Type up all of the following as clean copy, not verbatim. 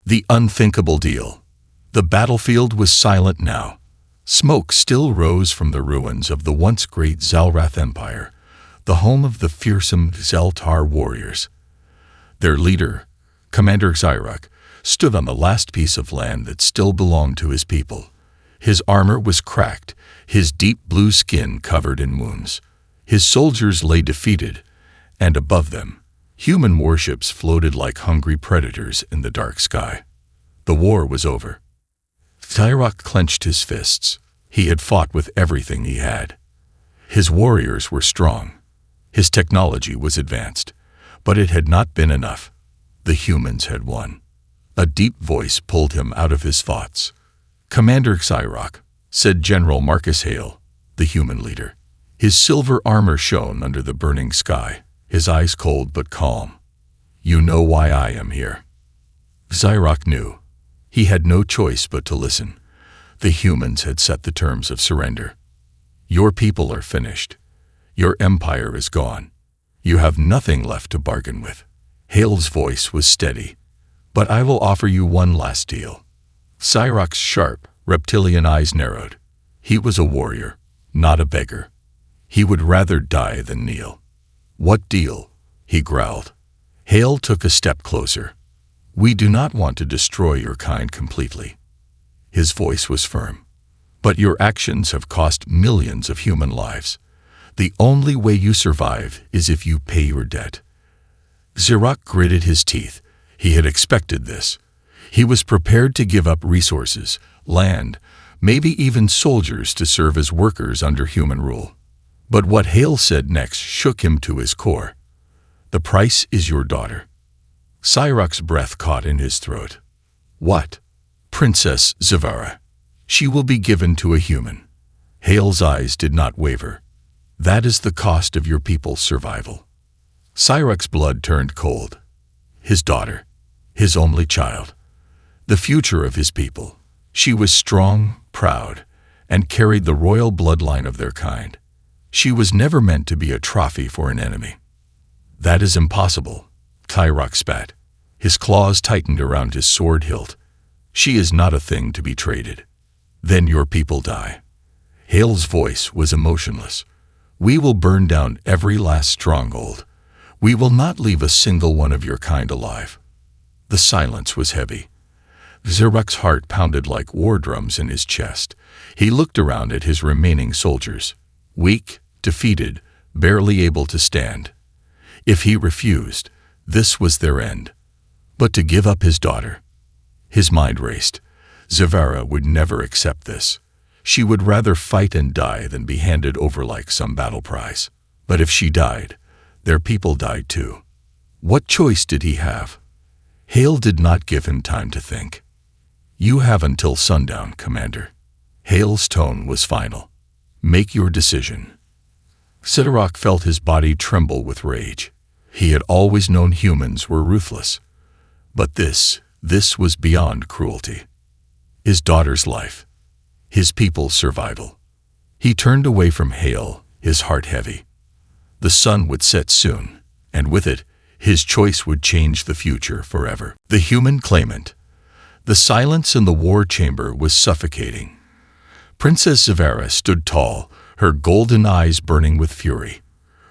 The unthinkable deal. The battlefield was silent now. Smoke still rose from the ruins of the once great Zalrath Empire, the home of the fearsome Zeltar warriors. Their leader, Commander Xyrak, stood on the last piece of land that still belonged to his people. His armor was cracked, his deep blue skin covered in wounds. His soldiers lay defeated, and above them, human warships floated like hungry predators in the dark sky. The war was over. Xyrak clenched his fists. He had fought with everything he had. His warriors were strong. His technology was advanced, but it had not been enough. The humans had won. A deep voice pulled him out of his thoughts. "Commander Xyrak," said General Marcus Hale, the human leader. His silver armor shone under the burning sky, his eyes cold but calm. "You know why I am here." Xyrak knew. He had no choice but to listen. The humans had set the terms of surrender. "Your people are finished. Your empire is gone. You have nothing left to bargain with." Hale's voice was steady. "But I will offer you one last deal." Xyrak's sharp, reptilian eyes narrowed. He was a warrior, not a beggar. He would rather die than kneel. "What deal?" he growled. Hale took a step closer. "We do not want to destroy your kind completely." His voice was firm. "But your actions have cost millions of human lives. The only way you survive is if you pay your debt." Xyrak gritted his teeth. He had expected this. He was prepared to give up resources, land, maybe even soldiers to serve as workers under human rule. But what Hale said next shook him to his core. "The price is your daughter." Xyrak's breath caught in his throat. "What?" "Princess Zavara. She will be given to a human." Hale's eyes did not waver. "That is the cost of your people's survival." Xyrak's blood turned cold. His daughter, his only child, the future of his people. She was strong, proud, and carried the royal bloodline of their kind. She was never meant to be a trophy for an enemy. "That is impossible," Xyrak spat. His claws tightened around his sword hilt. "She is not a thing to be traded." "Then your people die." Hale's voice was emotionless. "We will burn down every last stronghold. We will not leave a single one of your kind alive." The silence was heavy. Xyrak's heart pounded like war drums in his chest. He looked around at his remaining soldiers, weak, defeated, barely able to stand. If he refused, this was their end. But to give up his daughter? His mind raced. Zavara would never accept this. She would rather fight and die than be handed over like some battle prize. But if she died, their people died too. What choice did he have? Hale did not give him time to think. "You have until sundown, Commander." Hale's tone was final. "Make your decision." Xyrak felt his body tremble with rage. He had always known humans were ruthless. But this was beyond cruelty. His daughter's life. His people's survival. He turned away from Hale, his heart heavy. The sun would set soon, and with it, his choice would change the future forever. The human claimant. The silence in the war chamber was suffocating. Princess Zavara stood tall, her golden eyes burning with fury.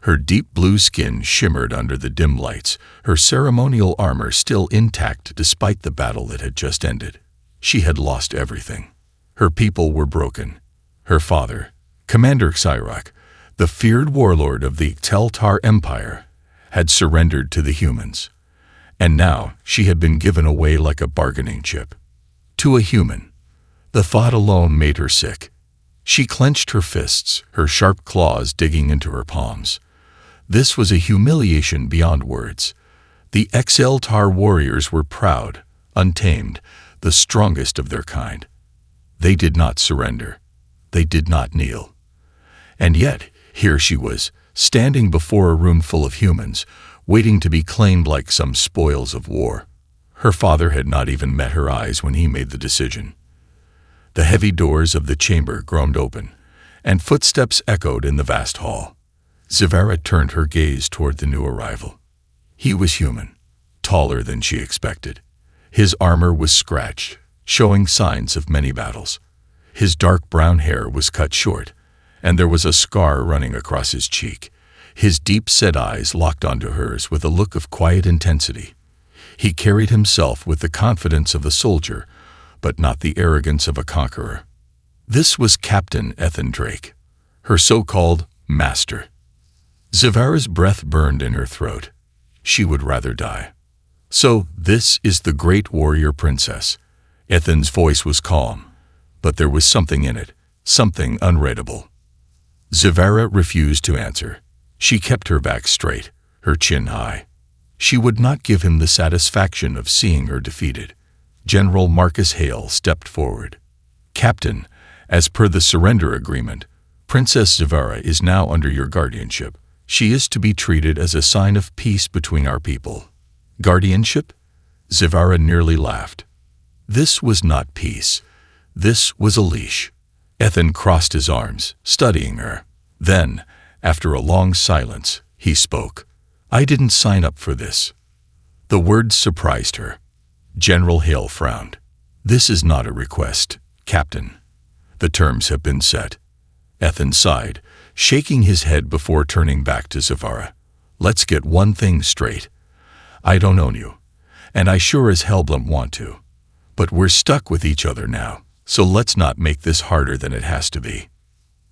Her deep blue skin shimmered under the dim lights, her ceremonial armor still intact despite the battle that had just ended. She had lost everything. Her people were broken. Her father, Commander Xyrak, the feared warlord of the Zeltar Empire, had surrendered to the humans. And now she had been given away like a bargaining chip. To a human. The thought alone made her sick. She clenched her fists, her sharp claws digging into her palms. This was a humiliation beyond words. The Zeltar warriors were proud, untamed, the strongest of their kind. They did not surrender. They did not kneel. And yet, here she was, standing before a room full of humans, waiting to be claimed like some spoils of war. Her father had not even met her eyes when he made the decision. The heavy doors of the chamber groaned open, and footsteps echoed in the vast hall. Zavara turned her gaze toward the new arrival. He was human, taller than she expected. His armor was scratched, showing signs of many battles. His dark brown hair was cut short, and there was a scar running across his cheek. His deep-set eyes locked onto hers with a look of quiet intensity. He carried himself with the confidence of a soldier, but not the arrogance of a conqueror. This was Captain Ethan Drake, her so-called master. Zavara's breath burned in her throat. She would rather die. So, this is the great warrior princess. Ethan's voice was calm, but there was something in it, something unreadable. Zavara refused to answer. She kept her back straight, her chin high. She would not give him the satisfaction of seeing her defeated. General Marcus Hale stepped forward. Captain, as per the surrender agreement, Princess Zavara is now under your guardianship. She is to be treated as a sign of peace between our people. Guardianship? Zavara nearly laughed. This was not peace. This was a leash. Ethan crossed his arms, studying her. Then, after a long silence, he spoke. I didn't sign up for this. The words surprised her. General Hale frowned. This is not a request, Captain. The terms have been set. Ethan sighed, shaking his head before turning back to Zavara. Let's get one thing straight. I don't own you, and I sure as hell don't want to. But we're stuck with each other now, so let's not make this harder than it has to be.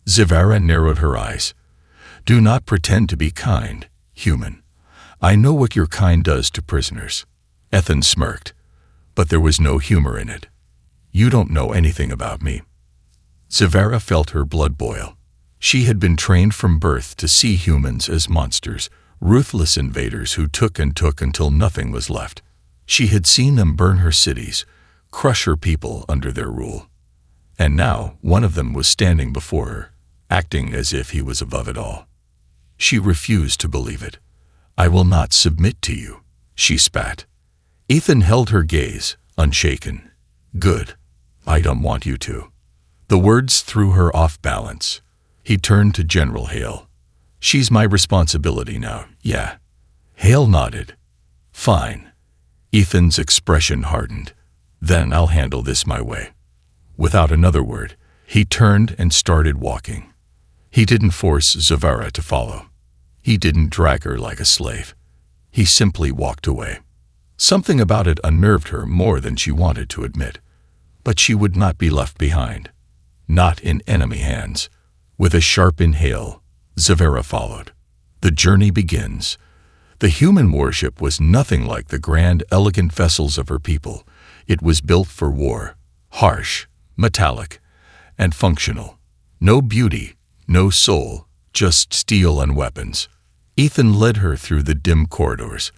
Zavara narrowed her eyes. Do not pretend to be kind, human. I know what your kind does to prisoners. Ethan smirked, but there was no humor in it. You don't know anything about me. Zavara felt her blood boil. She had been trained from birth to see humans as monsters, ruthless invaders who took and took until nothing was left. She had seen them burn her cities, crush her people under their rule. And now one of them was standing before her, acting as if he was above it all. She refused to believe it. I will not submit to you, she spat. Ethan held her gaze, unshaken. Good. I don't want you to. The words threw her off balance. He turned to General Hale. She's my responsibility now, yeah. Hale nodded. Fine. Ethan's expression hardened. Then I'll handle this my way. Without another word, he turned and started walking. He didn't force Zavara to follow. He didn't drag her like a slave. He simply walked away. Something about it unnerved her more than she wanted to admit. But she would not be left behind. Not in enemy hands. With a sharp inhale, Zavara followed. The journey begins. The human warship was nothing like the grand, elegant vessels of her people. It was built for war, harsh, metallic, and functional. No beauty, no soul, just steel and weapons. Ethan led her through the dim corridors,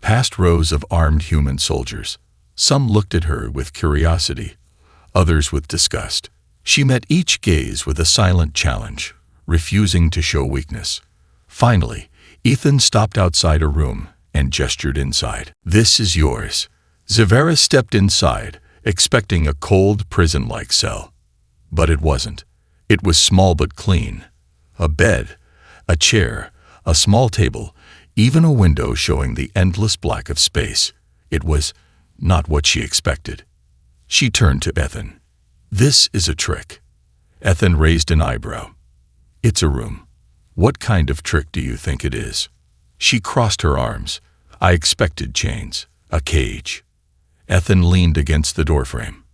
past rows of armed human soldiers. Some looked at her with curiosity, others with disgust. She met each gaze with a silent challenge, refusing to show weakness. Finally, Ethan stopped outside a room and gestured inside. This is yours. Zavara stepped inside, expecting a cold, prison-like cell. But it wasn't. It was small but clean. A bed, a chair, a small table, even a window showing the endless black of space. It was not what she expected. She turned to Ethan. This is a trick. Ethan raised an eyebrow. It's a room. What kind of trick do you think it is? She crossed her arms. I expected chains, a cage. Ethan leaned against the doorframe.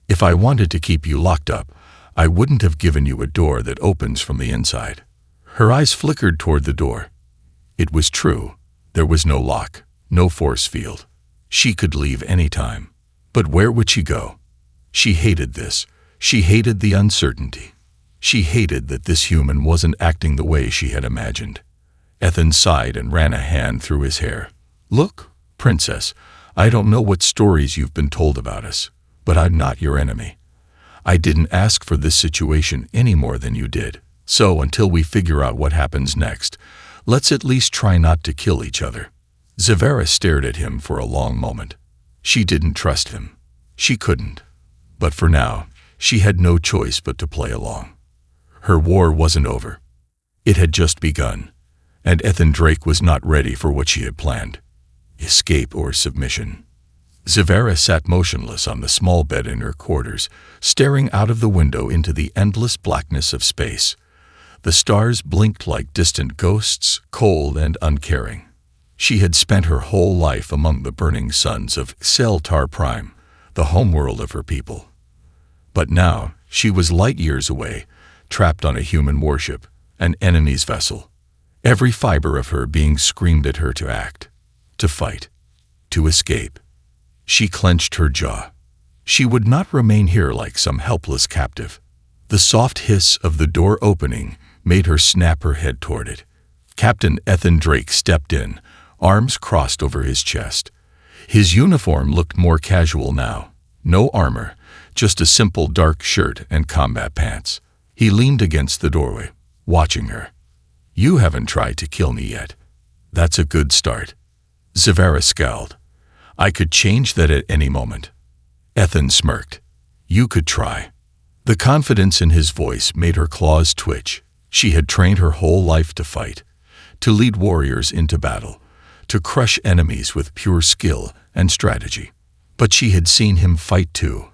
If I wanted to keep you locked up, I wouldn't have given you a door that opens from the inside. Her eyes flickered toward the door. It was true. There was no lock, no force field. She could leave any time. But where would she go? She hated this. She hated the uncertainty. She hated that this human wasn't acting the way she had imagined. Ethan sighed and ran a hand through his hair. Look, Princess, I don't know what stories you've been told about us, but I'm not your enemy. I didn't ask for this situation any more than you did. So until we figure out what happens next, let's at least try not to kill each other. Zavara stared at him for a long moment. She didn't trust him. She couldn't. But for now, she had no choice but to play along. Her war wasn't over. It had just begun, and Ethan Drake was not ready for what she had planned. Escape or submission. Zavera sat motionless on the small bed in her quarters, staring out of the window into the endless blackness of space. The stars blinked like distant ghosts, cold and uncaring. She had spent her whole life among the burning suns of Zeltar Prime, the homeworld of her people. But now she was light years away, trapped on a human warship, an enemy's vessel. Every fiber of her being screamed at her to act, to fight, to escape. She clenched her jaw. She would not remain here like some helpless captive. The soft hiss of the door opening made her snap her head toward it. Captain Ethan Drake stepped in, arms crossed over his chest. His uniform looked more casual now. No armor, just a simple dark shirt and combat pants. He leaned against the doorway, watching her. "You haven't tried to kill me yet. That's a good start." Zavera scowled. "I could change that at any moment." Ethan smirked. "You could try." The confidence in his voice made her claws twitch. She had trained her whole life to fight, to lead warriors into battle, to crush enemies with pure skill and strategy. But she had seen him fight too,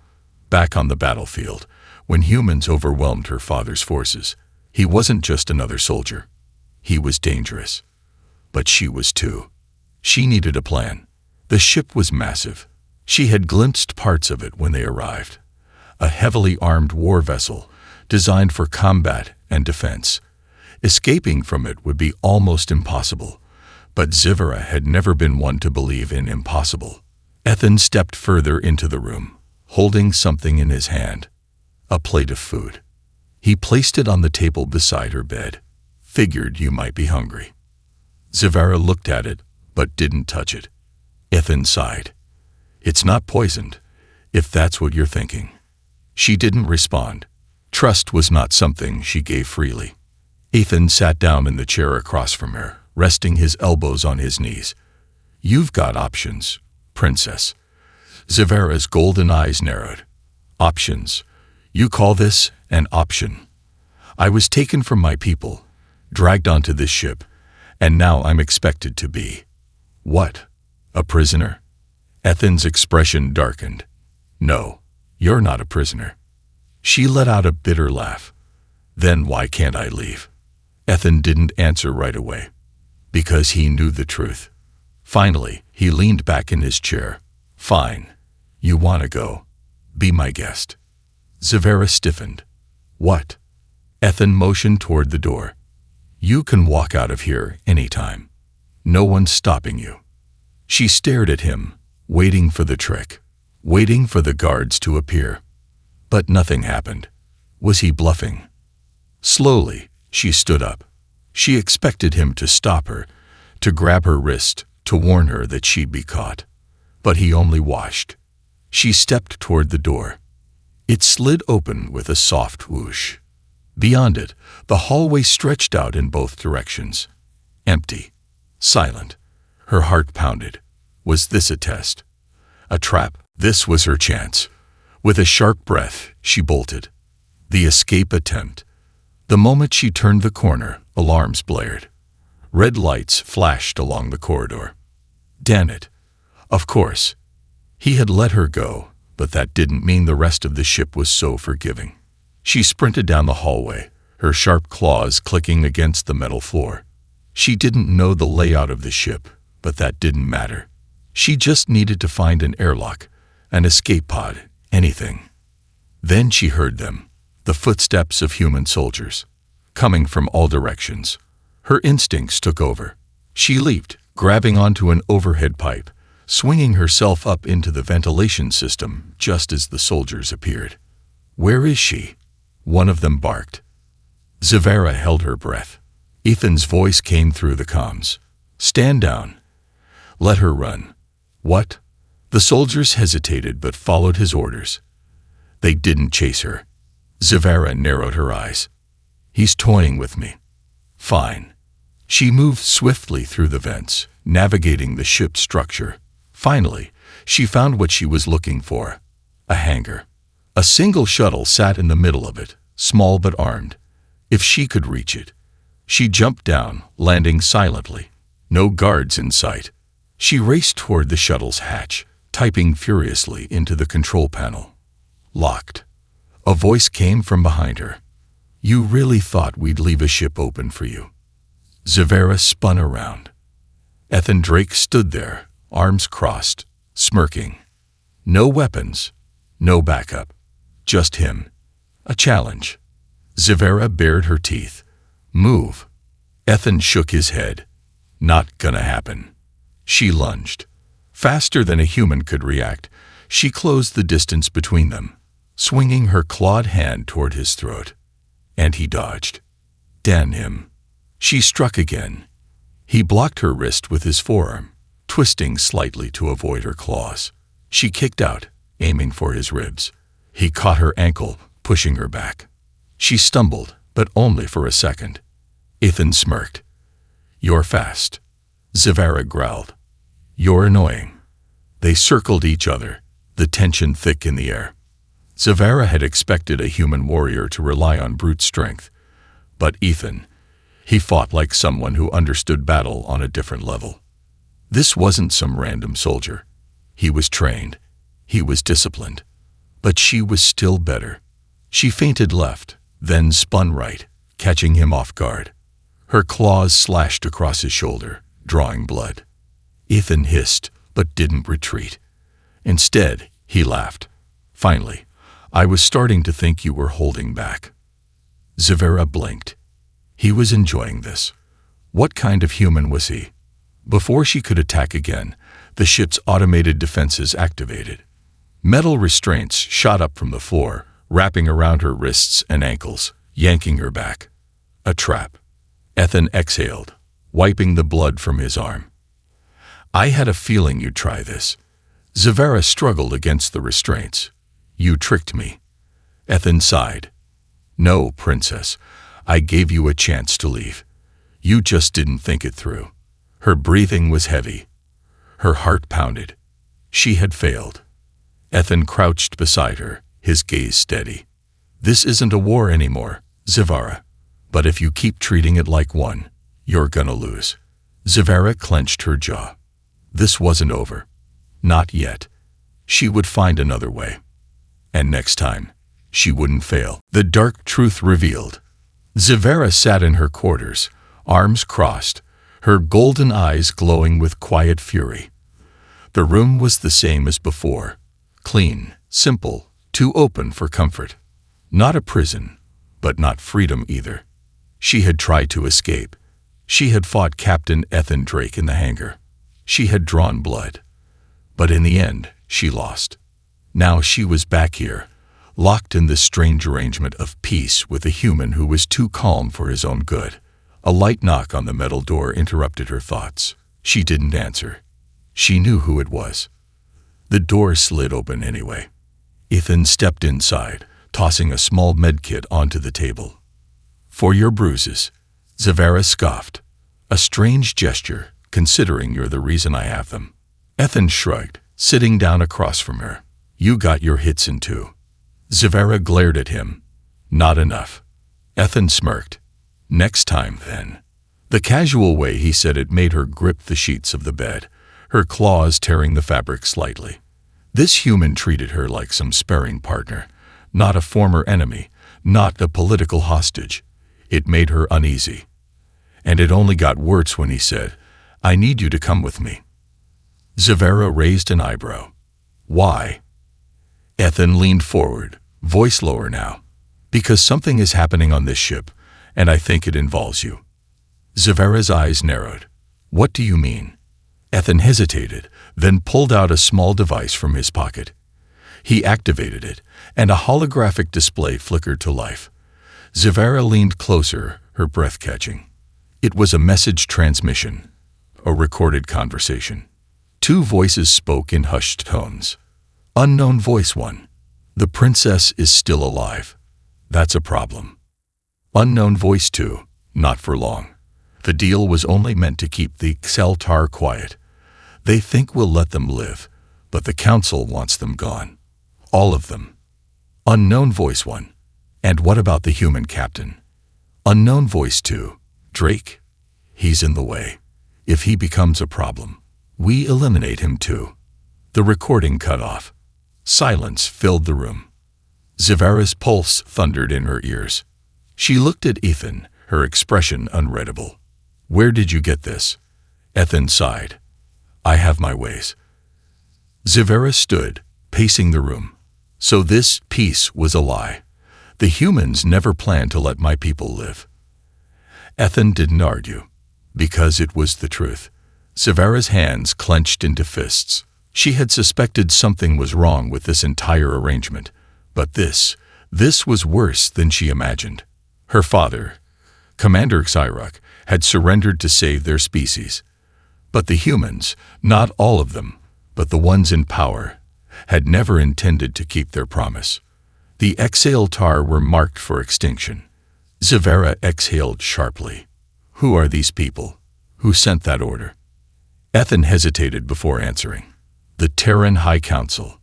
back on the battlefield, when humans overwhelmed her father's forces. He wasn't just another soldier. He was dangerous. But she was too. She needed a plan. The ship was massive. She had glimpsed parts of it when they arrived. A heavily armed war vessel, designed for combat and defense. Escaping from it would be almost impossible. But Zavera had never been one to believe in impossible. Ethan stepped further into the room, holding something in his hand. A plate of food. He placed it on the table beside her bed. "Figured you might be hungry." Zavera looked at it, but didn't touch it. Ethan sighed. "It's not poisoned, if that's what you're thinking." She didn't respond. Trust was not something she gave freely. Ethan sat down in the chair across from her, resting his elbows on his knees. "You've got options, princess." Zavera's golden eyes narrowed. "Options? You call this an option? I was taken from my people, dragged onto this ship, and now I'm expected to be... what? A prisoner?" Ethan's expression darkened. "No, you're not a prisoner." She let out a bitter laugh. "Then why can't I leave?" Ethan didn't answer right away. Because he knew the truth. Finally, he leaned back in his chair. "Fine. You want to go. Be my guest." Zavera stiffened. "What?" Ethan motioned toward the door. "You can walk out of here anytime. No one's stopping you." She stared at him, waiting for the trick, waiting for the guards to appear. But nothing happened. Was he bluffing? Slowly, she stood up. She expected him to stop her, to grab her wrist, to warn her that she'd be caught. But he only watched. She stepped toward the door. It slid open with a soft whoosh. Beyond it, the hallway stretched out in both directions. Empty. Silent. Her heart pounded. Was this a test? A trap? This was her chance. With a sharp breath, she bolted. The escape attempt. The moment she turned the corner, alarms blared. Red lights flashed along the corridor. Damn it. Of course. He had let her go, but that didn't mean the rest of the ship was so forgiving. She sprinted down the hallway, her sharp claws clicking against the metal floor. She didn't know the layout of the ship, but that didn't matter. She just needed to find an airlock, an escape pod, anything. Then she heard them, the footsteps of human soldiers, coming from all directions. Her instincts took over. She leaped, grabbing onto an overhead pipe, swinging herself up into the ventilation system just as the soldiers appeared. "Where is she?" One of them barked. Zavera held her breath. Ethan's voice came through the comms. "Stand down. Let her run." "What?" The soldiers hesitated but followed his orders. They didn't chase her. Zavera narrowed her eyes. "He's toying with me." "Fine." She moved swiftly through the vents, navigating the ship's structure. Finally, she found what she was looking for. A hangar. A single shuttle sat in the middle of it, small but armed. If she could reach it. She jumped down, landing silently. No guards in sight. She raced toward the shuttle's hatch, typing furiously into the control panel. Locked. A voice came from behind her. You really thought we'd leave a ship open for you? Zavera spun around. Ethan Drake stood there, arms crossed, smirking. No weapons, no backup, just him. A challenge. Zavera bared her teeth. Move. Ethan shook his head. Not gonna happen. She lunged. Faster than a human could react, she closed the distance between them, swinging her clawed hand toward his throat. And he dodged. Damn him. She struck again. He blocked her wrist with his forearm, twisting slightly to avoid her claws. She kicked out, aiming for his ribs. He caught her ankle, pushing her back. She stumbled, but only for a second. Ethan smirked. You're fast. Zavera growled. You're annoying. They circled each other, the tension thick in the air. Zavera had expected a human warrior to rely on brute strength, but Ethan, he fought like someone who understood battle on a different level. This wasn't some random soldier. He was trained. He was disciplined. But she was still better. She feinted left, then spun right, catching him off guard. Her claws slashed across his shoulder, drawing blood. Ethan hissed, but didn't retreat. Instead, he laughed. Finally, I was starting to think you were holding back. Zavera blinked. He was enjoying this. What kind of human was he? Before she could attack again, the ship's automated defenses activated. Metal restraints shot up from the floor, wrapping around her wrists and ankles, yanking her back. A trap. Ethan exhaled, wiping the blood from his arm. I had a feeling you'd try this. Zavera struggled against the restraints. You tricked me. Ethan sighed. No, princess. I gave you a chance to leave. You just didn't think it through. Her breathing was heavy. Her heart pounded. She had failed. Ethan crouched beside her, his gaze steady. This isn't a war anymore, Zavera. But if you keep treating it like one, you're gonna lose. Zavera clenched her jaw. This wasn't over. Not yet. She would find another way. And next time, she wouldn't fail. The dark truth revealed. Zavera sat in her quarters, arms crossed, her golden eyes glowing with quiet fury. The room was the same as before. Clean, simple, too open for comfort. Not a prison, but not freedom either. She had tried to escape. She had fought Captain Ethan Drake in the hangar. She had drawn blood. But in the end, she lost. Now she was back here, locked in this strange arrangement of peace with a human who was too calm for his own good. A light knock on the metal door interrupted her thoughts. She didn't answer. She knew who it was. The door slid open anyway. Ethan stepped inside, tossing a small medkit onto the table. For your bruises, Zavera scoffed. A strange gesture, considering you're the reason I have them. Ethan shrugged, sitting down across from her. You got your hits in too. Zavera glared at him. Not enough. Ethan smirked. Next time, then. The casual way he said it made her grip the sheets of the bed, her claws tearing the fabric slightly. This human treated her like some sparring partner, not a former enemy, not a political hostage. It made her uneasy. And it only got worse when he said, I need you to come with me. Zavera raised an eyebrow. Why? Ethan leaned forward, voice lower now. Because something is happening on this ship, and I think it involves you. Zavera's eyes narrowed. What do you mean? Ethan hesitated, then pulled out a small device from his pocket. He activated it, and a holographic display flickered to life. Zavera leaned closer, her breath catching. It was a message transmission, a recorded conversation. Two voices spoke in hushed tones. Unknown voice 1. The princess is still alive. That's a problem. Unknown voice 2. Not for long. The deal was only meant to keep the Xeltar quiet. They think we'll let them live, but the council wants them gone. All of them. Unknown voice 1. And what about the human captain? Unknown voice 2. Drake? He's in the way. If he becomes a problem, we eliminate him too. The recording cut off. Silence filled the room. Zavara's pulse thundered in her ears. She looked at Ethan, her expression unreadable. "Where did you get this?" Ethan sighed. "I have my ways." Zavara stood, pacing the room. So this piece was a lie. The humans never planned to let my people live. Ethan didn't argue, because it was the truth. Zavara's hands clenched into fists. She had suspected something was wrong with this entire arrangement, but this was worse than she imagined. Her father, Commander Xyrok, had surrendered to save their species. But the humans, not all of them, but the ones in power, had never intended to keep their promise. The Exhale-Tar were marked for extinction. Zavara exhaled sharply. "Who are these people? Who sent that order?" Ethan hesitated before answering. "The Terran High Council."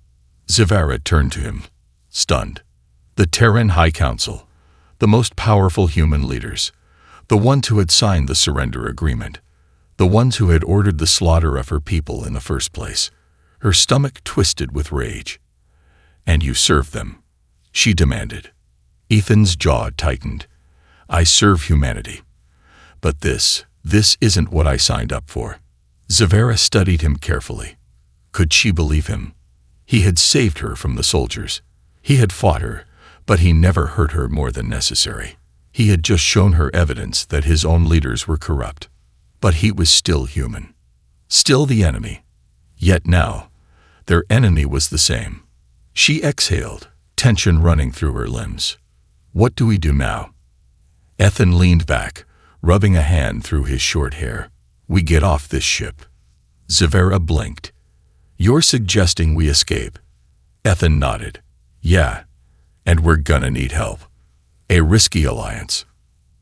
Zavara turned to him, stunned. The Terran High Council, the most powerful human leaders, the ones who had signed the surrender agreement, the ones who had ordered the slaughter of her people in the first place. Her stomach twisted with rage. "And you serve them?" she demanded. Ethan's jaw tightened. "I serve humanity. But this isn't what I signed up for." Zavara studied him carefully. Could she believe him? He had saved her from the soldiers. He had fought her, but he never hurt her more than necessary. He had just shown her evidence that his own leaders were corrupt. But he was still human. Still the enemy. Yet now, their enemy was the same. She exhaled, tension running through her limbs. "What do we do now?" Ethan leaned back, rubbing a hand through his short hair. "We get off this ship." Zavara blinked. "You're suggesting we escape?" Ethan nodded. "Yeah, and we're gonna need help. A risky alliance."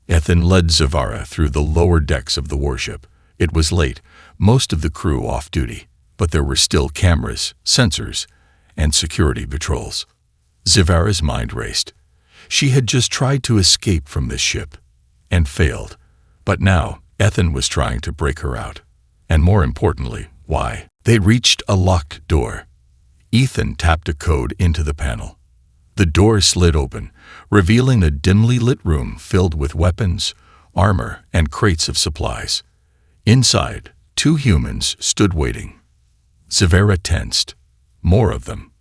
Ethan led Zavara through the lower decks of the warship. It was late, most of the crew off duty, but there were still cameras, sensors, and security patrols. Zavara's mind raced. She had just tried to escape from this ship, and failed. But now, Ethan was trying to break her out. And more importantly, why? They reached a locked door. Ethan tapped a code into the panel. The door slid open, revealing a dimly lit room filled with weapons, armor, and crates of supplies. Inside, 2 humans stood waiting. Zavara tensed. More of them.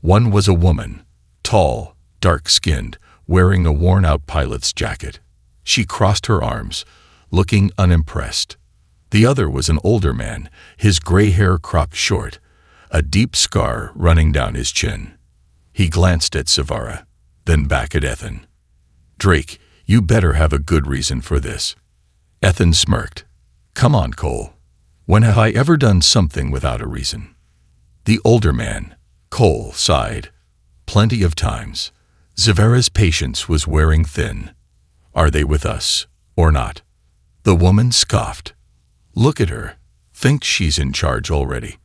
One was a woman, tall, dark-skinned, wearing a worn-out pilot's jacket. She crossed her arms, looking unimpressed. The other was an older man, his gray hair cropped short, a deep scar running down his chin. He glanced at Zavara, then back at Ethan. "Drake, you better have a good reason for this." Ethan smirked. "Come on, Cole. When have I ever done something without a reason?" The older man, Cole, sighed. "Plenty of times." Zavara's patience was wearing thin. "Are they with us, or not?" The woman scoffed. "Look at her. Thinks she's in charge already."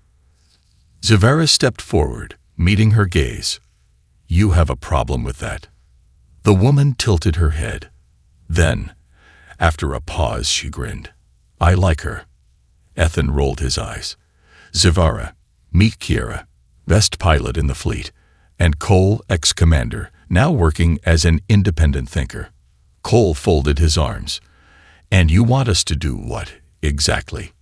Zavara stepped forward, meeting her gaze. "You have a problem with that." The woman tilted her head. Then, after a pause, she grinned. "I like her." Ethan rolled his eyes. "Zavara, meet Kiera, best pilot in the fleet, and Cole, ex-commander, now working as an independent thinker." Cole folded his arms. "And you want us to do what, exactly?"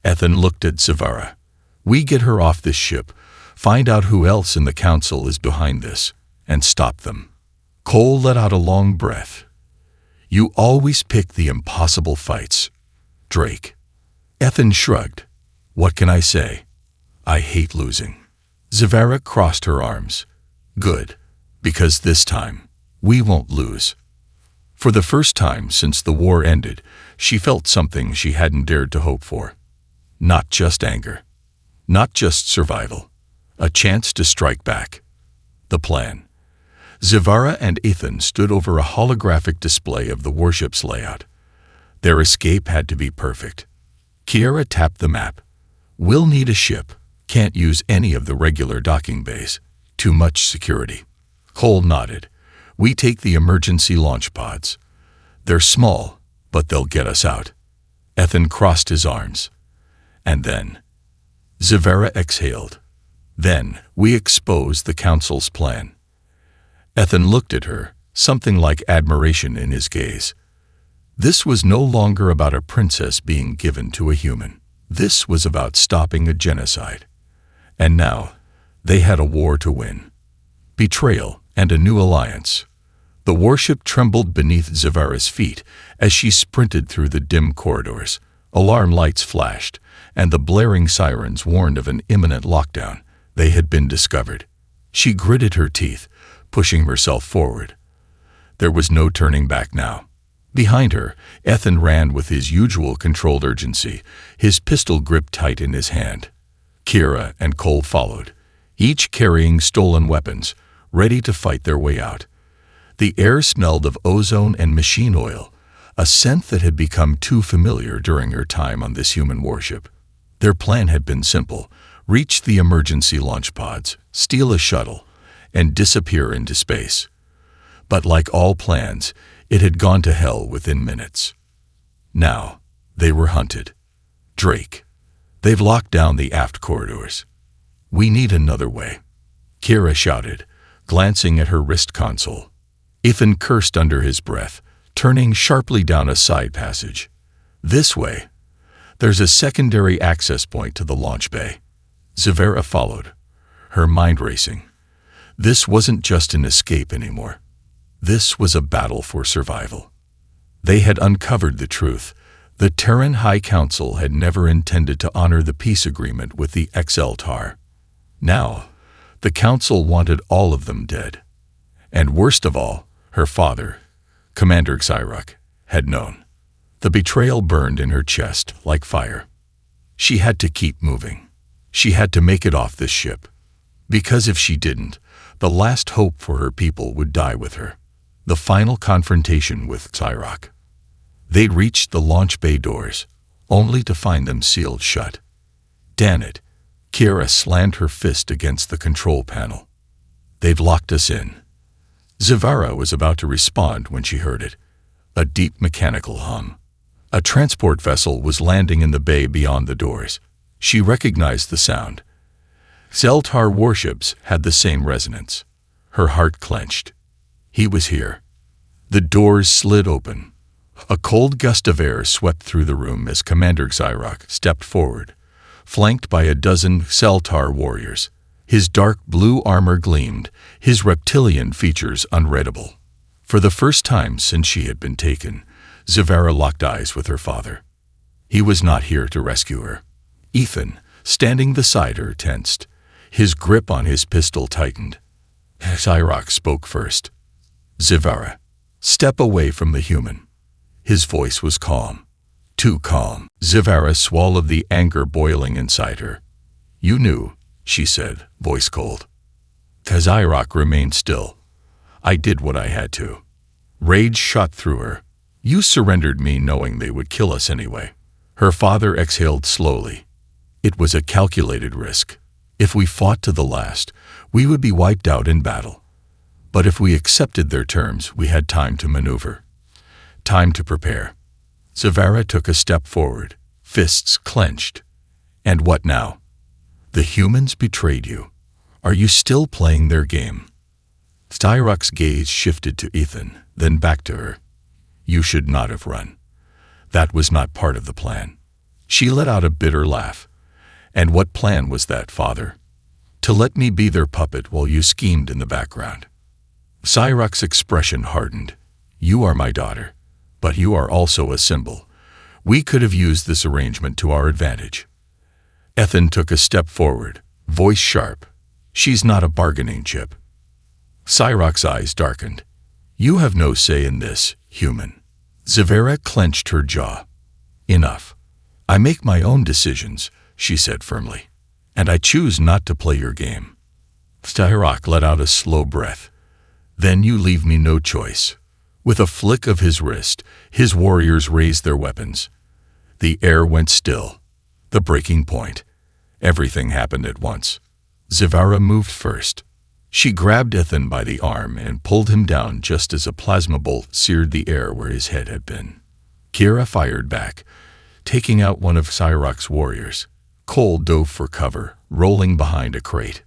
Ethan looked at Zavara. "We get her off this ship, find out who else in the council is behind this, and stop them." Cole let out a long breath. "You always pick the impossible fights, Drake." Ethan shrugged. "What can I say? I hate losing." Zavara crossed her arms. "Good, because this time, we won't lose." For the first time since the war ended, she felt something she hadn't dared to hope for. Not just anger. Not just survival. A chance to strike back. The plan. Zavara and Ethan stood over a holographic display of the warship's layout. Their escape had to be perfect. Kiera tapped the map. "We'll need a ship. Can't use any of the regular docking bays. Too much security." Cole nodded. "We take the emergency launch pods. They're small, but they'll get us out." Ethan crossed his arms. "And then?" Zavera exhaled. Then, we expose the council's plan. Ethan looked at her, something like admiration in his gaze. This was no longer about a princess being given to a human. This was about stopping a genocide. And now, they had a war to win. Betrayal and a new alliance. The warship trembled beneath Zavera's feet as she sprinted through the dim corridors. Alarm lights flashed, and the blaring sirens warned of an imminent lockdown. They had been discovered. She gritted her teeth, pushing herself forward. There was no turning back now. Behind her, Ethan ran with his usual controlled urgency, his pistol gripped tight in his hand. Kira and Cole followed, each carrying stolen weapons, ready to fight their way out. The air smelled of ozone and machine oil, a scent that had become too familiar during her time on this human warship. Their plan had been simple: reach the emergency launch pods, steal a shuttle, and disappear into space. But like all plans, it had gone to hell within minutes. Now, they were hunted. Drake. They've locked down the aft corridors. We need another way. Kira shouted, glancing at her wrist console. Ethan cursed under his breath, turning sharply down a side passage. This way. There's a secondary access point to the launch bay. Zavera followed, her mind racing. This wasn't just an escape anymore. This was a battle for survival. They had uncovered the truth. The Terran High Council had never intended to honor the peace agreement with the XLTAR. Now, the Council wanted all of them dead. And worst of all, her father, Commander Xyrock, had known. The betrayal burned in her chest like fire. She had to keep moving. She had to make it off this ship. Because if she didn't, the last hope for her people would die with her. The final confrontation with Xyrock. They'd reached the launch bay doors, only to find them sealed shut. Damn it! Kira slammed her fist against the control panel. They've locked us in. Zavera was about to respond when she heard it. A deep mechanical hum. A transport vessel was landing in the bay beyond the doors. She recognized the sound. Zeltar warships had the same resonance. Her heart clenched. He was here. The doors slid open. A cold gust of air swept through the room as Commander Xyrock stepped forward, flanked by a dozen Zeltar warriors. His dark blue armor gleamed, his reptilian features unreadable. For the first time since she had been taken, Zavera locked eyes with her father. He was not here to rescue her. Ethan, standing beside her, tensed. His grip on his pistol tightened. Xyrock spoke first. Zavera, step away from the human. His voice was calm. Too calm. Zavera swallowed the anger boiling inside her. You knew, she said, voice cold. Xyrock remained still. I did what I had to. Rage shot through her. You surrendered me knowing they would kill us anyway. Her father exhaled slowly. It was a calculated risk. If we fought to the last, we would be wiped out in battle. But if we accepted their terms, we had time to maneuver. Time to prepare. Zavera took a step forward, fists clenched. And what now? The humans betrayed you. Are you still playing their game? Xyrock's gaze shifted to Ethan, then back to her. You should not have run. That was not part of the plan. She let out a bitter laugh. And what plan was that, father? To let me be their puppet while you schemed in the background. Xyrock's expression hardened. You are my daughter, but you are also a symbol. We could have used this arrangement to our advantage. Ethan took a step forward, voice sharp. She's not a bargaining chip. Xyrock's eyes darkened. You have no say in this, human. Zavera clenched her jaw. Enough. I make my own decisions, she said firmly. And I choose not to play your game. Xyrock let out a slow breath. Then you leave me no choice. With a flick of his wrist, his warriors raised their weapons. The air went still. The breaking point. Everything happened at once. Zavera moved first. She grabbed Ethan by the arm and pulled him down just as a plasma bolt seared the air where his head had been. Kira fired back, taking out one of Xyrock's warriors. Cole dove for cover, rolling behind a crate.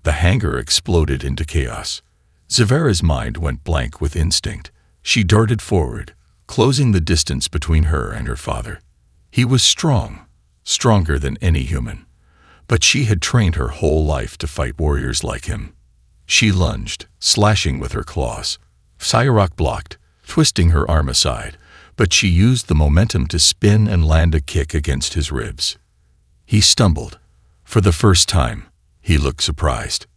The hangar exploded into chaos. Zavera's mind went blank with instinct. She darted forward, closing the distance between her and her father. He was strong, stronger than any human. But she had trained her whole life to fight warriors like him. She lunged, slashing with her claws. Cyrock blocked, twisting her arm aside, but she used the momentum to spin and land a kick against his ribs. He stumbled. For the first time, he looked surprised.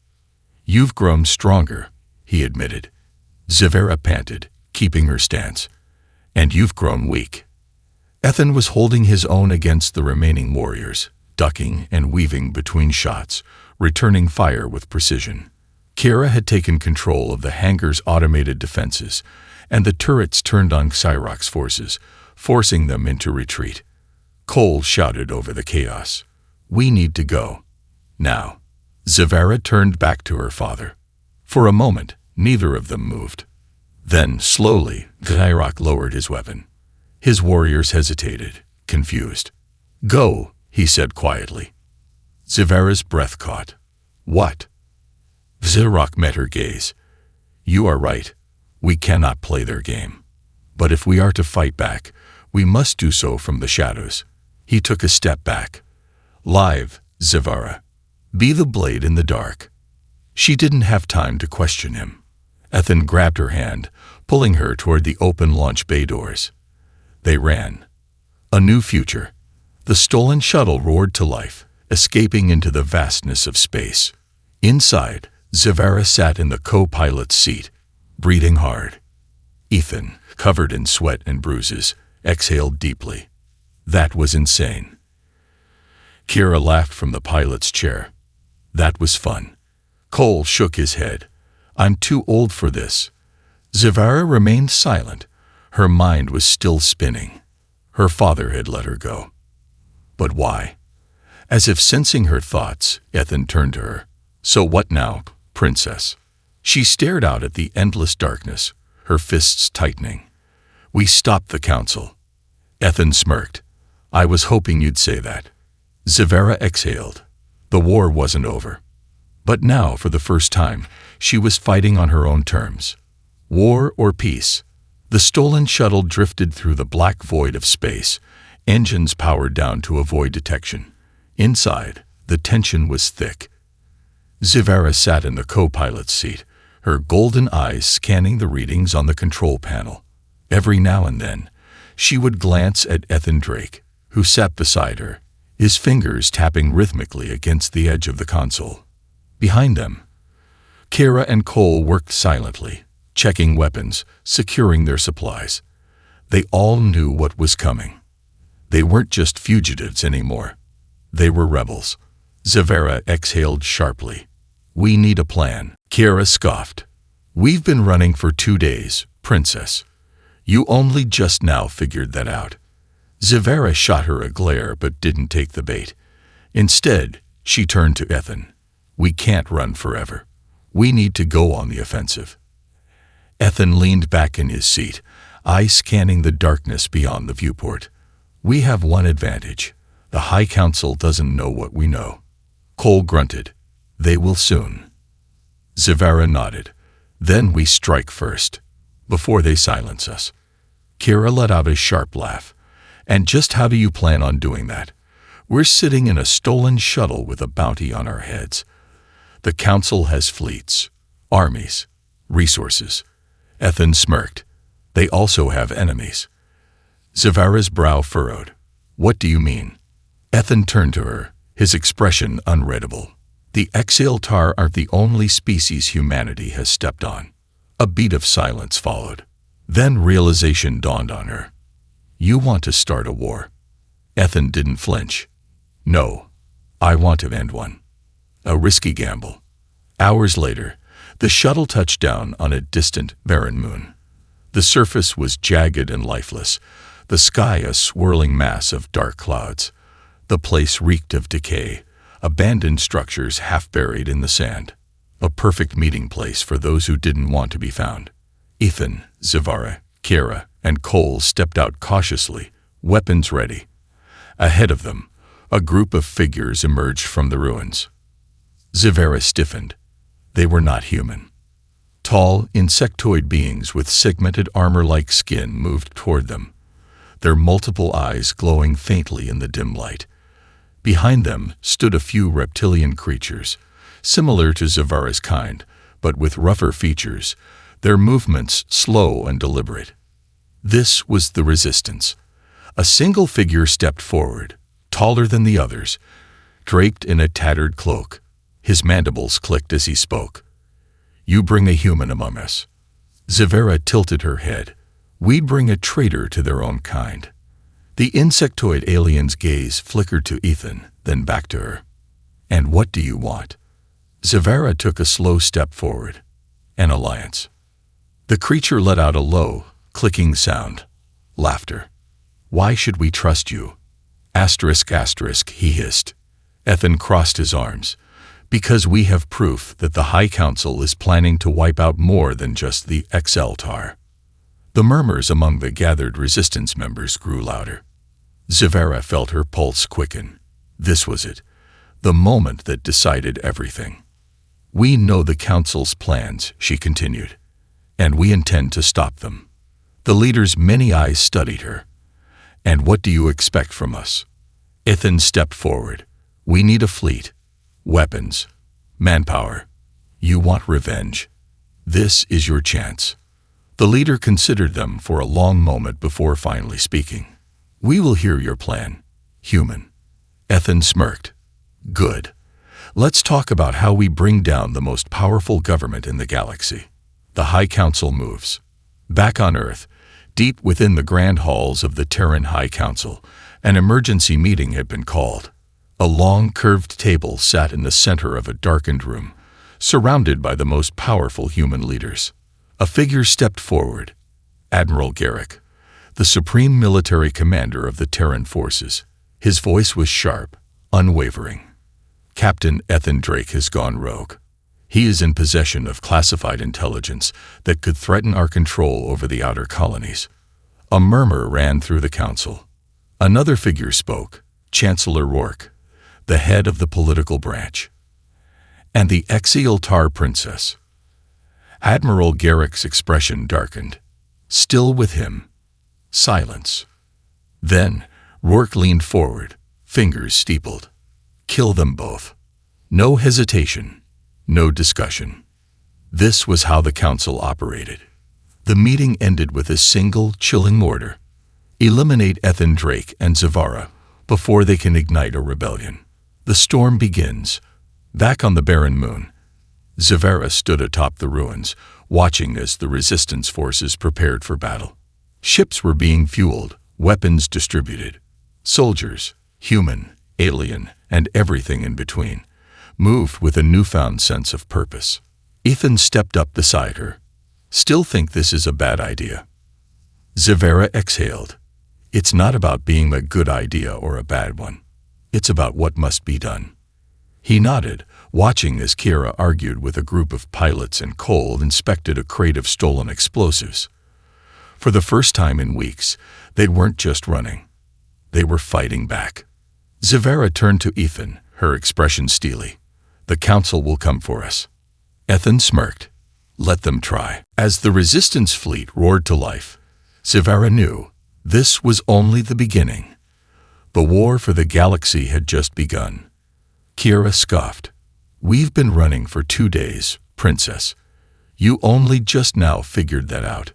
"You've grown stronger," he admitted. Zavera panted, keeping her stance. "And you've grown weak." Ethan was holding his own against the remaining warriors, ducking and weaving between shots, returning fire with precision. Kira had taken control of the hangar's automated defenses, and the turrets turned on Cyrock's forces, forcing them into retreat. Cole shouted over the chaos, "We need to go. Now." Zavera turned back to her father. For a moment, neither of them moved. Then, slowly, Cyrock lowered his weapon. His warriors hesitated, confused. "Go," he said quietly. Zavera's breath caught. "What?" Cyrock met her gaze. "You are right. We cannot play their game. But if we are to fight back, we must do so from the shadows." He took a step back. "Live, Zavera. Be the blade in the dark." She didn't have time to question him. Ethan grabbed her hand, pulling her toward the open launch bay doors. They ran. A new future. The stolen shuttle roared to life, escaping into the vastness of space. Inside, Zavera sat in the co-pilot's seat, breathing hard. Ethan, covered in sweat and bruises, exhaled deeply. That was insane. Kira laughed from the pilot's chair. That was fun. Cole shook his head. "I'm too old for this." Zavera remained silent. Her mind was still spinning. Her father had let her go. But why? As if sensing her thoughts, Ethan turned to her. "So what now, princess?" She stared out at the endless darkness, her fists tightening. "We stopped the council." Ethan smirked. "I was hoping you'd say that." Zavera exhaled. The war wasn't over. But now, for the first time, she was fighting on her own terms. War or peace? The stolen shuttle drifted through the black void of space, engines powered down to avoid detection. Inside, the tension was thick. Zavera sat in the co-pilot's seat, her golden eyes scanning the readings on the control panel. Every now and then, she would glance at Ethan Drake, who sat beside her, his fingers tapping rhythmically against the edge of the console. Behind them, Kira and Cole worked silently, checking weapons, securing their supplies. They all knew what was coming. They weren't just fugitives anymore. They were rebels. Zavera exhaled sharply. "We need a plan." Kira scoffed. "We've been running for 2 days, princess. You only just now figured that out." Zavera shot her a glare but didn't take the bait. Instead, she turned to Ethan. "We can't run forever. We need to go on the offensive." Ethan leaned back in his seat, eyes scanning the darkness beyond the viewport. "We have one advantage. The High Council doesn't know what we know." Cole grunted. "They will soon." Zavera nodded. "Then we strike first, before they silence us." Kira let out a sharp laugh. "And just how do you plan on doing that? We're sitting in a stolen shuttle with a bounty on our heads. The Council has fleets, armies, resources." Ethan smirked. "They also have enemies." Zavera's brow furrowed. "What do you mean?" Ethan turned to her, his expression unreadable. "The Exaltar aren't the only species humanity has stepped on." A beat of silence followed. Then realization dawned on her. "You want to start a war." Ethan didn't flinch. "No, I want to end one." A risky gamble. Hours later, the shuttle touched down on a distant, barren moon. The surface was jagged and lifeless, the sky a swirling mass of dark clouds. The place reeked of decay, abandoned structures half buried in the sand. A perfect meeting place for those who didn't want to be found. Ethan, Zavera, Kira, and Cole stepped out cautiously, weapons ready. Ahead of them, A group of figures emerged from the ruins. Zavera stiffened. They were not human. Tall, insectoid beings with segmented armor-like skin moved toward them, their multiple eyes glowing faintly in the dim light. Behind them stood a few reptilian creatures, similar to Zavera's kind, but with rougher features, their movements slow and deliberate. This was the resistance. A single figure stepped forward, taller than the others, draped in a tattered cloak. His mandibles clicked as he spoke. "You bring a human among us." Zavera tilted her head. "We'd bring a traitor to their own kind." The insectoid alien's gaze flickered to Ethan, then back to her. "And what do you want?" Zavera took a slow step forward. "An alliance." The creature let out a low, clicking sound. Laughter. "Why should we trust you?" ***, he hissed. Ethan crossed his arms. "Because we have proof that the High Council is planning to wipe out more than just the XLTAR." The murmurs among the gathered resistance members grew louder. Zavera felt her pulse quicken. This was it, the moment that decided everything. "We know the Council's plans," she continued, "and we intend to stop them." The leader's many eyes studied her. "And what do you expect from us?" Ethan stepped forward. "We need a fleet, weapons, manpower. You want revenge. This is your chance." The leader considered them for a long moment before finally speaking. "We will hear your plan, human." Ethan smirked. "Good. Let's talk about how we bring down the most powerful government in the galaxy." The High Council moves. Back on Earth, deep within the grand halls of the Terran High Council, an emergency meeting had been called. A long, curved table sat in the center of a darkened room, surrounded by the most powerful human leaders. A figure stepped forward. Admiral Garrick, the supreme military commander of the Terran forces. His voice was sharp, unwavering. "Captain Ethan Drake has gone rogue. He is in possession of classified intelligence that could threaten our control over the outer colonies." A murmur ran through the council. Another figure spoke, Chancellor Rourke, the head of the political branch. "And the XLTAR princess." Admiral Garrick's expression darkened. "Still with him." Silence. Then Rourke leaned forward, fingers steepled. "Kill them both. No hesitation, no discussion." This was how the council operated. The meeting ended with a single, chilling order. Eliminate Ethan Drake and Zavera before they can ignite a rebellion. The storm begins. Back on the barren moon, Zavera stood atop the ruins, watching as the resistance forces prepared for battle. Ships were being fueled, weapons distributed. Soldiers, human, alien, and everything in between, moved with a newfound sense of purpose. Ethan stepped up beside her. "Still think this is a bad idea?" Zavera exhaled. "It's not about being a good idea or a bad one. It's about what must be done." He nodded, watching as Kira argued with a group of pilots and Cole inspected a crate of stolen explosives. For the first time in weeks, they weren't just running. They were fighting back. Zavera turned to Ethan, her expression steely. "The council will come for us." Ethan smirked. "Let them try." As the resistance fleet roared to life, Zavera knew this was only the beginning. The war for the galaxy had just begun. Kira scoffed. "We've been running for 2 days, Princess. You only just now figured that out."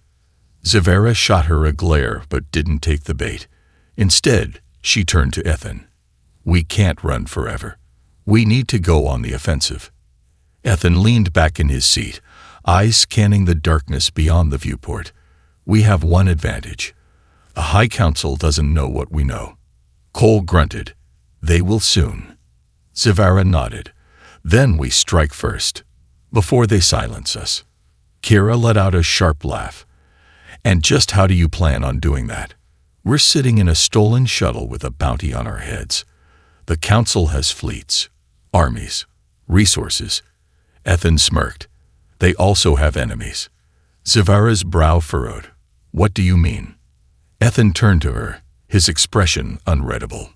Zavera shot her a glare but didn't take the bait. Instead, she turned to Ethan. "We can't run forever. We need to go on the offensive." Ethan leaned back in his seat, eyes scanning the darkness beyond the viewport. "We have one advantage. The High Council doesn't know what we know." Cole grunted. "They will soon." Zavera nodded. "Then we strike first, before they silence us." Kira let out a sharp laugh. "And just how do you plan on doing that? We're sitting in a stolen shuttle with a bounty on our heads. The Council has fleets, armies, resources." Ethan smirked. "They also have enemies." Zavera's brow furrowed. "What do you mean?" Ethan turned to her, his expression unreadable.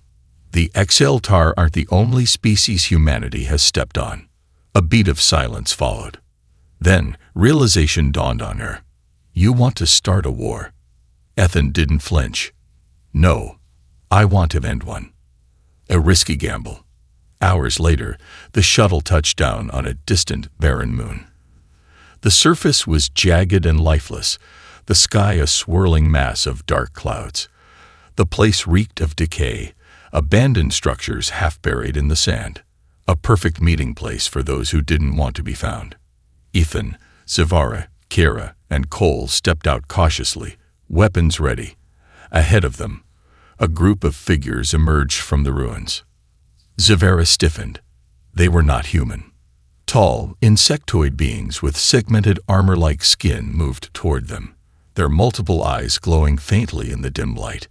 The Exeltar aren't the only species humanity has stepped on. A beat of silence followed. Then, realization dawned on her. You want to start a war. Ethan didn't flinch. No, I want to end one. A risky gamble. Hours later, the shuttle touched down on a distant, barren moon. The surface was jagged and lifeless, the sky a swirling mass of dark clouds. The place reeked of decay, abandoned structures half buried in the sand. A perfect meeting place for those who didn't want to be found. Ethan, Zavara, Kira, and Cole stepped out cautiously, weapons ready. Ahead of them, a group of figures emerged from the ruins. Zavara stiffened. They were not human. Tall, insectoid beings with segmented armor-like skin moved toward them, their multiple eyes glowing faintly in the dim light.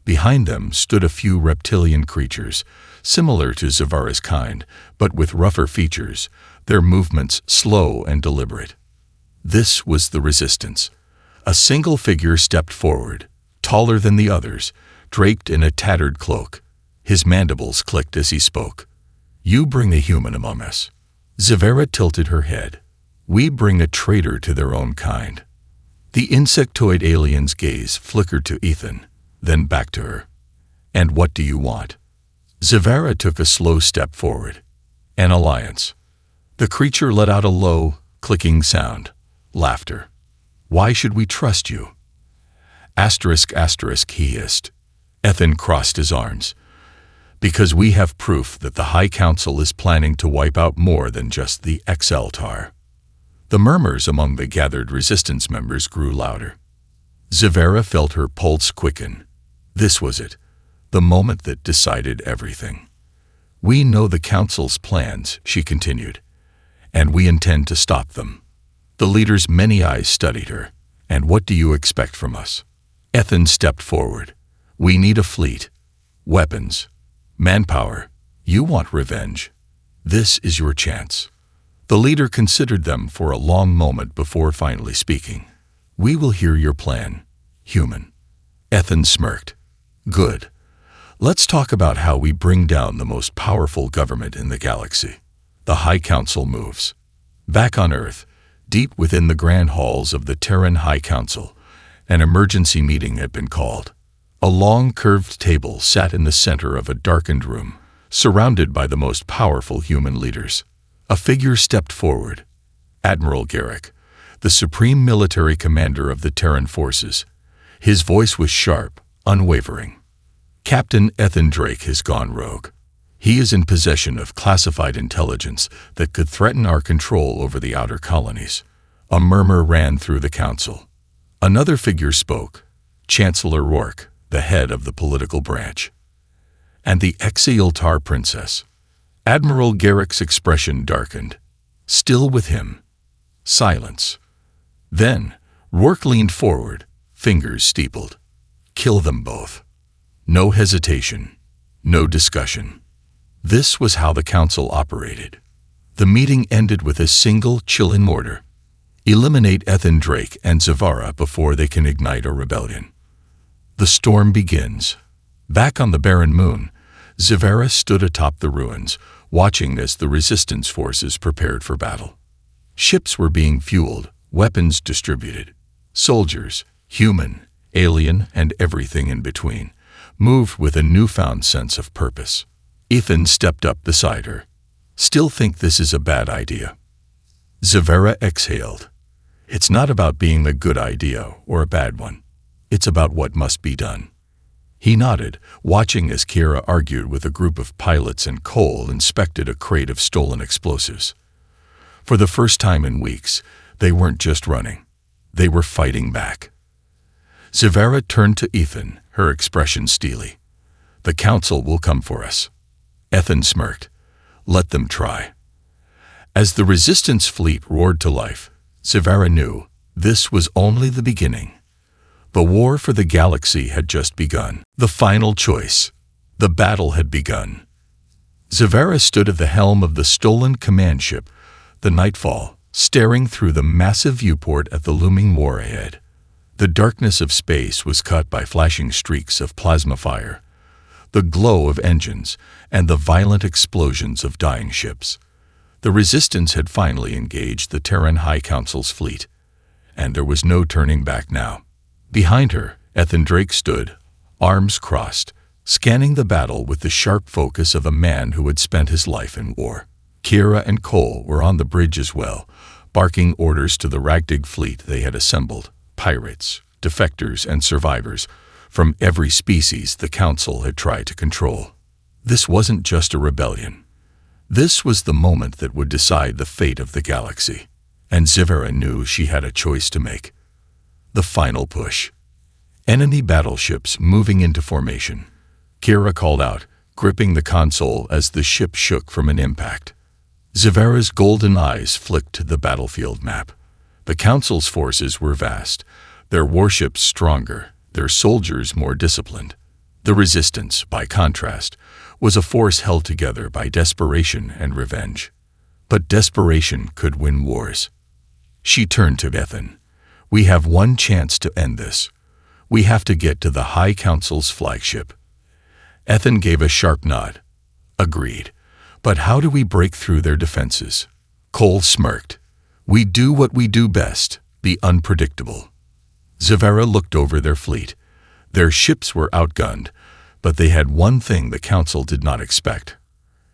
Behind them stood a few reptilian creatures, similar to Zavara's kind, but with rougher features, their movements slow and deliberate. This was the resistance. A single figure stepped forward, taller than the others, draped in a tattered cloak. His mandibles clicked as he spoke. You bring a human among us. Zavara tilted her head. We bring a traitor to their own kind. The insectoid alien's gaze flickered to Ethan, then back to her. And what do you want? Zavara took a slow step forward. An alliance. The creature let out a low, clicking sound. Laughter. Why should we trust you? Asterisk, he hissed. Ethan crossed his arms. Because we have proof that the High Council is planning to wipe out more than just the Exeltar. The murmurs among the gathered resistance members grew louder. Zavara felt her pulse quicken. This was it, the moment that decided everything. We know the Council's plans, she continued, and we intend to stop them. The leader's many eyes studied her. And what do you expect from us? Ethan stepped forward. We need a fleet. Weapons. Manpower. You want revenge. This is your chance. The leader considered them for a long moment before finally speaking. We will hear your plan, human. Ethan smirked. Good. Let's talk about how we bring down the most powerful government in the galaxy. The High Council moves. Back on Earth, deep within the grand halls of the Terran High Council, an emergency meeting had been called. A long, curved table sat in the center of a darkened room, surrounded by the most powerful human leaders. A figure stepped forward. Admiral Garrick, the supreme military commander of the Terran forces. His voice was sharp, unwavering. Captain Ethan Drake has gone rogue. He is in possession of classified intelligence that could threaten our control over the outer colonies. A murmur ran through the council. Another figure spoke, Chancellor Rourke, the head of the political branch. And the Exeltar princess. Admiral Garrick's expression darkened. Still with him. Silence. Then, Rourke leaned forward, fingers steepled. Kill them both. No hesitation. No discussion. This was how the council operated. The meeting ended with a single, chilling order. Eliminate Ethan Drake and Zavara before they can ignite a rebellion. The storm begins. Back on the barren moon, Zavara stood atop the ruins, watching as the resistance forces prepared for battle. Ships were being fueled, weapons distributed. Soldiers, human, alien, and everything in between, moved with a newfound sense of purpose. Ethan stepped up beside her. Still think this is a bad idea? Zavara exhaled. It's not about being a good idea or a bad one. It's about what must be done. He nodded, watching as Kira argued with a group of pilots and Cole inspected a crate of stolen explosives. For the first time in weeks, they weren't just running. They were fighting back. Zavara turned to Ethan, her expression steely. The council will come for us. Ethan smirked. Let them try. As the resistance fleet roared to life, Zavara knew this was only the beginning. The war for the galaxy had just begun. The final choice. The battle had begun. Zavara stood at the helm of the stolen command ship, the Nightfall, staring through the massive viewport at the looming war ahead. The darkness of space was cut by flashing streaks of plasma fire. the glow of engines, and the violent explosions of dying ships. The Resistance had finally engaged the Terran High Council's fleet, and there was no turning back now. Behind her, Ethan Drake stood, arms crossed, scanning the battle with the sharp focus of a man who had spent his life in war. Kira and Cole were on the bridge as well, barking orders to the ragtag fleet they had assembled. Pirates, defectors, and survivors from every species the Council had tried to control. This wasn't just a rebellion. This was the moment that would decide the fate of the galaxy, and Zivera knew she had a choice to make. The final push. Enemy battleships moving into formation. Kira called out, gripping the console as the ship shook from an impact. Zivera's golden eyes flicked to the battlefield map. The Council's forces were vast, their warships stronger, their soldiers more disciplined. The Resistance, by contrast, was a force held together by desperation and revenge. But desperation could win wars. She turned to Ethan. "We have one chance to end this. We have to get to the High Council's flagship." Ethan gave a sharp nod. "Agreed. But how do we break through their defenses?" Cole smirked. "We do what we do best, be unpredictable." Zivera looked over their fleet. Their ships were outgunned, but they had one thing the Council did not expect.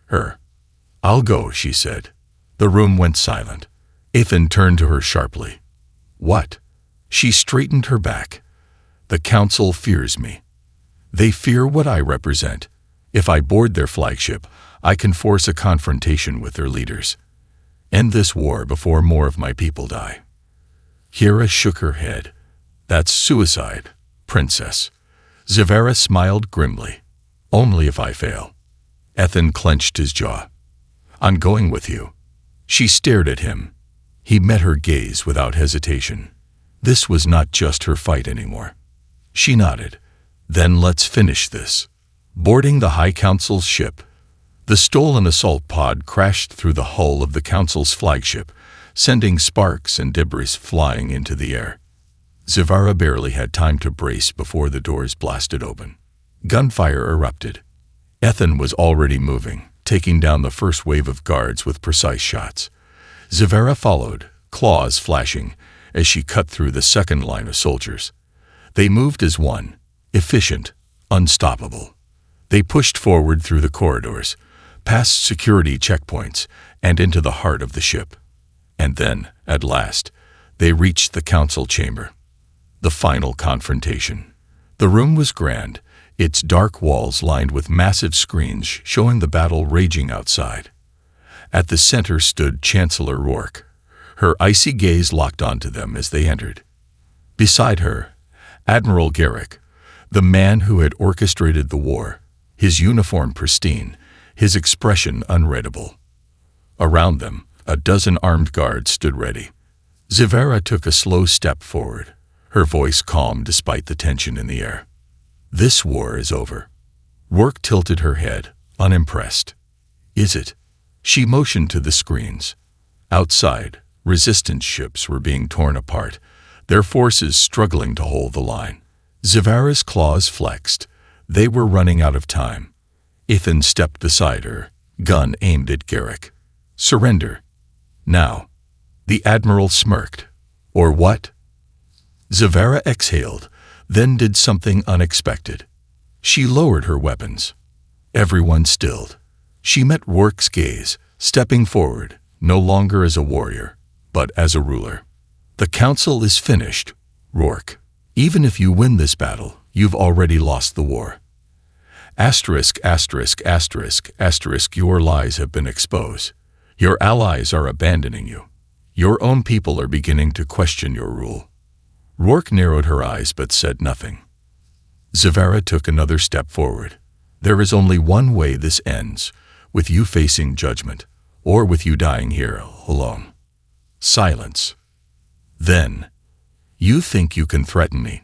Her. "I'll go," she said. The room went silent. Ethan turned to her sharply. "What?" She straightened her back. "The Council fears me. They fear what I represent. If I board their flagship, I can force a confrontation with their leaders. End this war before more of my people die." Kira shook her head. "That's suicide, Princess." Zivera smiled grimly. "Only if I fail." Ethan clenched his jaw. "I'm going with you." She stared at him. He met her gaze without hesitation. This was not just her fight anymore. She nodded. "Then let's finish this." Boarding the High Council's ship, the stolen assault pod crashed through the hull of the Council's flagship, sending sparks and debris flying into the air. Zivera barely had time to brace before the doors blasted open. Gunfire erupted. Ethan was already moving, taking down the first wave of guards with precise shots. Zivera followed, claws flashing, as she cut through the second line of soldiers. They moved as one, efficient, unstoppable. They pushed forward through the corridors, past security checkpoints, and into the heart of the ship. And then, at last, they reached the Council chamber. The final confrontation. The room was grand, its dark walls lined with massive screens showing the battle raging outside. At the center stood Chancellor Rourke, her icy gaze locked onto them as they entered. Beside her, Admiral Garrick, the man who had orchestrated the war, his uniform pristine, his expression unreadable. Around them, a dozen armed guards stood ready. Zivera took a slow step forward, her voice calm despite the tension in the air. "This war is over." Rourke tilted her head, unimpressed. "Is it?" She motioned to the screens. Outside, Resistance ships were being torn apart, their forces struggling to hold the line. Zivera's claws flexed. They were running out of time. Ethan stepped beside her, gun aimed at Garrick. "Surrender. Now." The Admiral smirked. "Or what?" Zivera exhaled, then did something unexpected. She lowered her weapons. Everyone stilled. She met Rourke's gaze, stepping forward, no longer as a warrior, but as a ruler. "The Council is finished, Rourke. Even if you win this battle, you've already lost the war. Asterisk, asterisk, asterisk, asterisk, your lies have been exposed. Your allies are abandoning you. Your own people are beginning to question your rule." Rourke narrowed her eyes but said nothing. Zivera took another step forward. "There is only one way this ends, with you facing judgment, or with you dying here alone." Silence. Then, "You think you can threaten me?"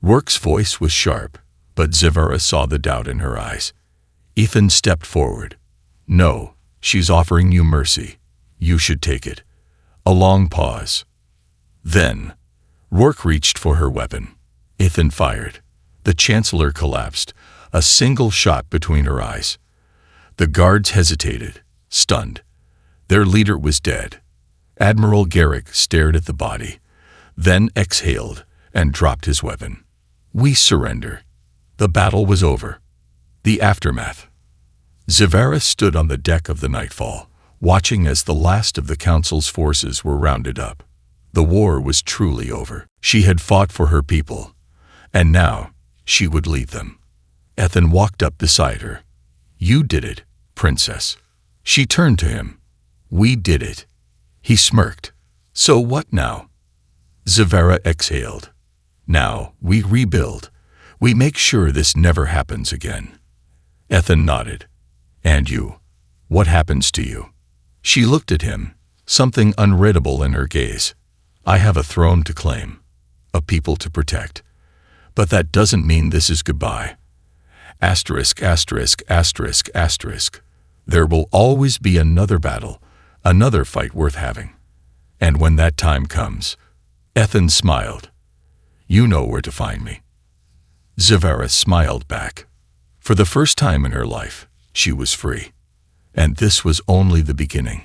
Rourke's voice was sharp, but Zivera saw the doubt in her eyes. Ethan stepped forward. "No, she's offering you mercy. You should take it." A long pause. Then, Rourke reached for her weapon. Ethan fired. The Chancellor collapsed, a single shot between her eyes. The guards hesitated, stunned. Their leader was dead. Admiral Garrick stared at the body, then exhaled and dropped his weapon. We surrender. The battle was over. The aftermath. Zavara stood on the deck of the Nightfall, watching as the last of the Council's forces were rounded up. The war was truly over. She had fought for her people, and now she would lead them. Ethan walked up beside her. You did it, Princess. She turned to him. We did it. He smirked. So what now? Zavara exhaled. Now we rebuild. We make sure this never happens again. Ethan nodded. And you? What happens to you? She looked at him, something unreadable in her gaze. I have a throne to claim, a people to protect. But that doesn't mean this is goodbye. Asterisk, asterisk, asterisk, asterisk. There will always be another battle, another fight worth having. And when that time comes, Ethan smiled. You know where to find me. Zavara smiled back. For the first time in her life, she was free. And this was only the beginning.